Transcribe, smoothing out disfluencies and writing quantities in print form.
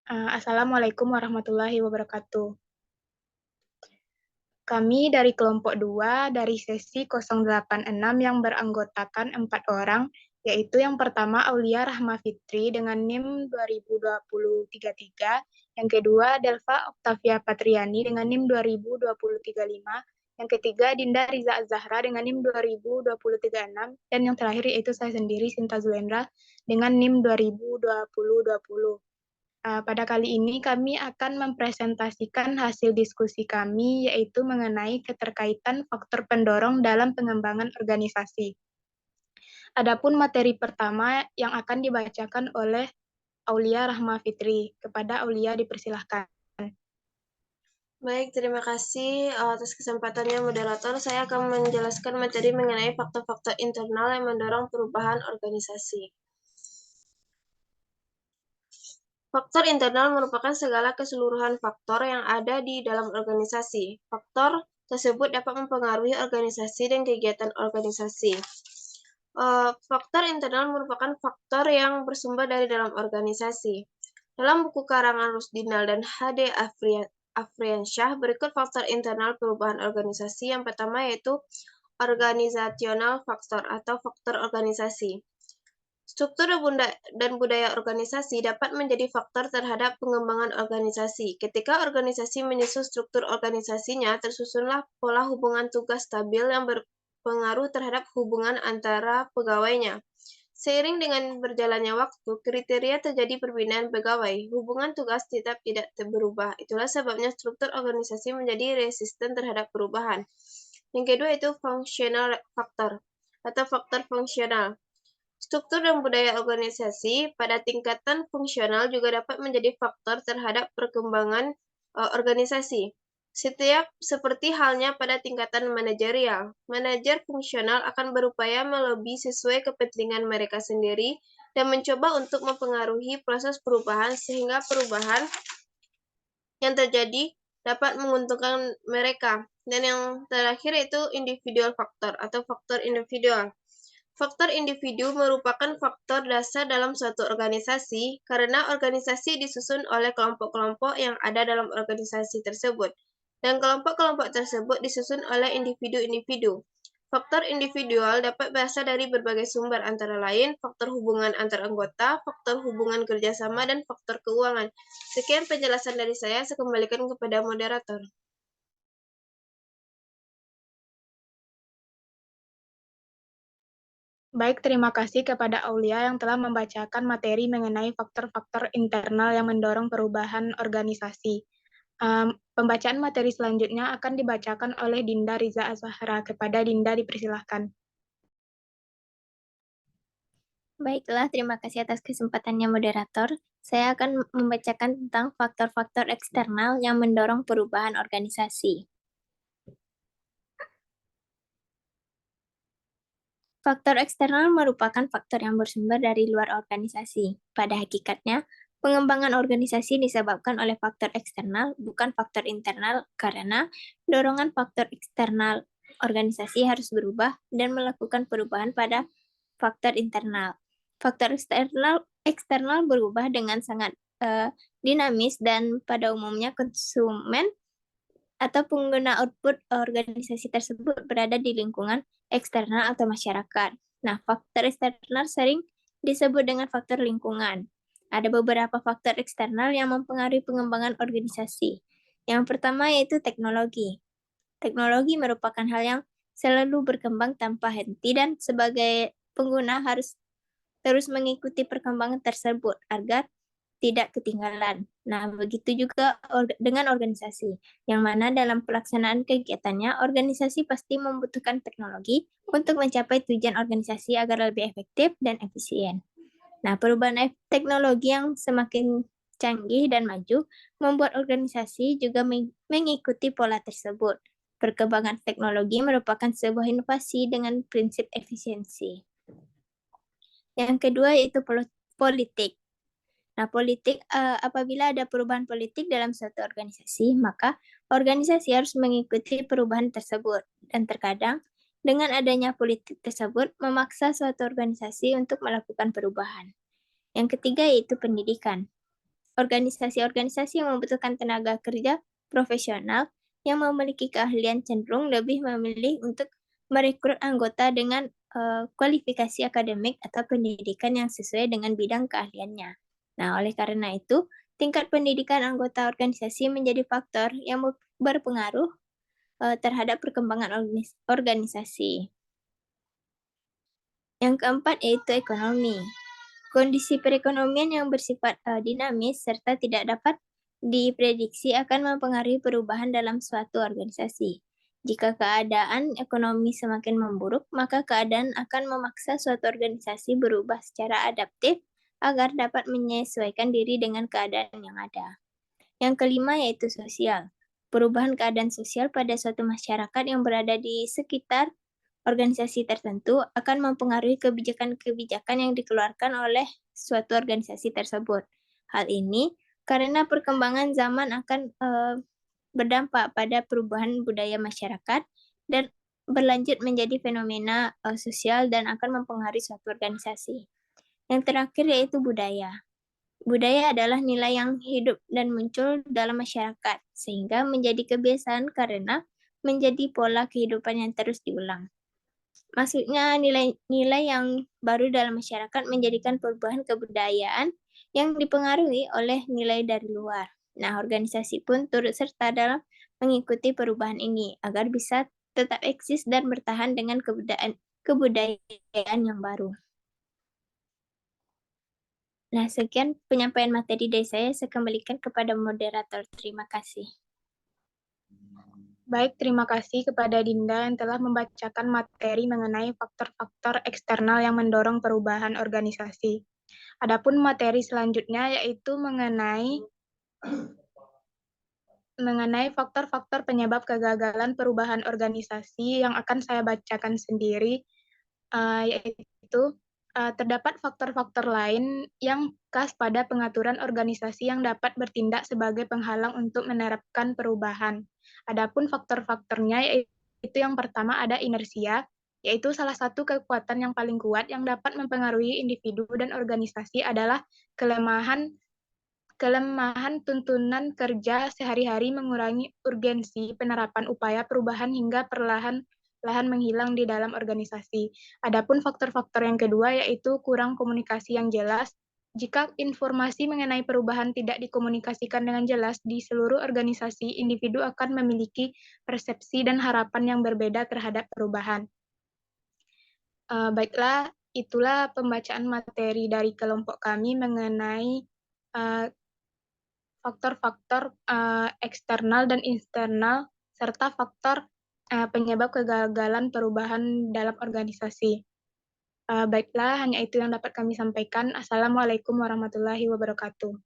Assalamualaikum warahmatullahi wabarakatuh. Kami dari kelompok 2 dari sesi 086 yang beranggotakan 4 orang, yaitu yang pertama Aulia Rahma Fitri dengan NIM 202033, yang kedua Delva Octavia Patriani dengan NIM 202035, yang ketiga Dinda Riza Azahra dengan NIM 202036, dan yang terakhir yaitu saya sendiri Sinta Zulendra dengan NIM 202020. Pada kali ini kami akan mempresentasikan hasil diskusi kami, yaitu mengenai keterkaitan faktor pendorong dalam pengembangan organisasi. Adapun materi pertama yang akan dibacakan oleh Aulia Rahma Fitri. Kepada Aulia dipersilahkan. Baik, terima kasih atas kesempatannya moderator. Saya akan menjelaskan materi mengenai faktor-faktor internal yang mendorong perubahan organisasi. Faktor internal merupakan segala keseluruhan faktor yang ada di dalam organisasi. Faktor tersebut dapat mempengaruhi organisasi dan kegiatan organisasi. Faktor internal merupakan faktor yang bersumber dari dalam organisasi. Dalam buku karangan Rusdinal dan H.D. Afriansyah, berikut faktor internal perubahan organisasi. Yang pertama yaitu organizational factor atau faktor organisasi. Struktur dan budaya organisasi dapat menjadi faktor terhadap pengembangan organisasi. Ketika organisasi menyusun struktur organisasinya, tersusunlah pola hubungan tugas stabil yang berpengaruh terhadap hubungan antara pegawainya. Seiring dengan berjalannya waktu, kriteria terjadi perpindahan pegawai. Hubungan tugas tetap tidak berubah. Itulah sebabnya struktur organisasi menjadi resisten terhadap perubahan. Yang kedua itu functional factor atau faktor fungsional. Struktur dan budaya organisasi pada tingkatan fungsional juga dapat menjadi faktor terhadap perkembangan organisasi. Seperti halnya pada tingkatan manajerial, manajer fungsional akan berupaya melobi sesuai kepentingan mereka sendiri dan mencoba untuk mempengaruhi proses perubahan sehingga perubahan yang terjadi dapat menguntungkan mereka. Dan yang terakhir itu individual factor atau faktor individual. Faktor individu merupakan faktor dasar dalam suatu organisasi karena organisasi disusun oleh kelompok-kelompok yang ada dalam organisasi tersebut, dan kelompok-kelompok tersebut disusun oleh individu-individu. Faktor individual dapat berasal dari berbagai sumber antara lain faktor hubungan antar anggota, faktor hubungan kerjasama, dan faktor keuangan. Sekian penjelasan dari saya kembalikan kepada moderator. Baik, terima kasih kepada Aulia yang telah membacakan materi mengenai faktor-faktor internal yang mendorong perubahan organisasi. Pembacaan materi selanjutnya akan dibacakan oleh Dinda Riza Azahra. Kepada Dinda dipersilahkan. Baiklah, terima kasih atas kesempatannya moderator. Saya akan membacakan tentang faktor-faktor eksternal yang mendorong perubahan organisasi. Faktor eksternal merupakan faktor yang bersumber dari luar organisasi. Pada hakikatnya, pengembangan organisasi disebabkan oleh faktor eksternal, bukan faktor internal, karena dorongan faktor eksternal organisasi harus berubah dan melakukan perubahan pada faktor internal. Faktor eksternal berubah dengan sangat dinamis dan pada umumnya konsumen atau pengguna output organisasi tersebut berada di lingkungan eksternal atau masyarakat. Nah, faktor eksternal sering disebut dengan faktor lingkungan. Ada beberapa faktor eksternal yang mempengaruhi pengembangan organisasi. Yang pertama yaitu teknologi. Teknologi merupakan hal yang selalu berkembang tanpa henti dan sebagai pengguna harus terus mengikuti perkembangan tersebut agar tidak ketinggalan. Nah, begitu juga dengan organisasi, yang mana dalam pelaksanaan kegiatannya, organisasi pasti membutuhkan teknologi untuk mencapai tujuan organisasi agar lebih efektif dan efisien. Nah, perubahan teknologi yang semakin canggih dan maju membuat organisasi juga mengikuti pola tersebut. Perkembangan teknologi merupakan sebuah inovasi dengan prinsip efisiensi. Yang kedua yaitu politik. Nah, apabila ada perubahan politik dalam suatu organisasi, maka organisasi harus mengikuti perubahan tersebut. Dan terkadang, dengan adanya politik tersebut, memaksa suatu organisasi untuk melakukan perubahan. Yang ketiga yaitu pendidikan. Organisasi-organisasi yang membutuhkan tenaga kerja profesional yang memiliki keahlian cenderung lebih memilih untuk merekrut anggota dengan kualifikasi akademik atau pendidikan yang sesuai dengan bidang keahliannya. Nah, oleh karena itu, tingkat pendidikan anggota organisasi menjadi faktor yang berpengaruh terhadap perkembangan organisasi. Yang keempat yaitu ekonomi. Kondisi perekonomian yang bersifat dinamis serta tidak dapat diprediksi akan mempengaruhi perubahan dalam suatu organisasi. Jika keadaan ekonomi semakin memburuk, maka keadaan akan memaksa suatu organisasi berubah secara adaptif agar dapat menyesuaikan diri dengan keadaan yang ada. Yang kelima yaitu sosial. Perubahan keadaan sosial pada suatu masyarakat yang berada di sekitar organisasi tertentu akan mempengaruhi kebijakan-kebijakan yang dikeluarkan oleh suatu organisasi tersebut. Hal ini karena perkembangan zaman akan berdampak pada perubahan budaya masyarakat dan berlanjut menjadi fenomena sosial dan akan mempengaruhi suatu organisasi. Yang terakhir yaitu budaya. Budaya adalah nilai yang hidup dan muncul dalam masyarakat, sehingga menjadi kebiasaan karena menjadi pola kehidupan yang terus diulang. Maksudnya nilai-nilai yang baru dalam masyarakat menjadikan perubahan kebudayaan yang dipengaruhi oleh nilai dari luar. Nah, organisasi pun turut serta dalam mengikuti perubahan ini agar bisa tetap eksis dan bertahan dengan kebudayaan yang baru. Nah, sekian penyampaian materi dari saya kembalikan kepada moderator. Terima kasih. Baik, terima kasih kepada Dinda yang telah membacakan materi mengenai faktor-faktor eksternal yang mendorong perubahan organisasi. Adapun materi selanjutnya yaitu mengenai faktor-faktor penyebab kegagalan perubahan organisasi yang akan saya bacakan sendiri, yaitu terdapat faktor-faktor lain yang khas pada pengaturan organisasi yang dapat bertindak sebagai penghalang untuk menerapkan perubahan. Adapun faktor-faktornya yaitu yang pertama ada inersia, yaitu salah satu kekuatan yang paling kuat yang dapat mempengaruhi individu dan organisasi adalah kelemahan tuntunan kerja sehari-hari mengurangi urgensi penerapan upaya perubahan hingga perlahan-lahan menghilang di dalam organisasi. Adapun faktor-faktor yang kedua yaitu kurang komunikasi yang jelas. Jika informasi mengenai perubahan tidak dikomunikasikan dengan jelas di seluruh organisasi, individu akan memiliki persepsi dan harapan yang berbeda terhadap perubahan. Baiklah, itulah pembacaan materi dari kelompok kami mengenai faktor-faktor eksternal dan internal, serta faktor penyebab kegagalan perubahan dalam organisasi. Baiklah, hanya itu yang dapat kami sampaikan. Assalamualaikum warahmatullahi wabarakatuh.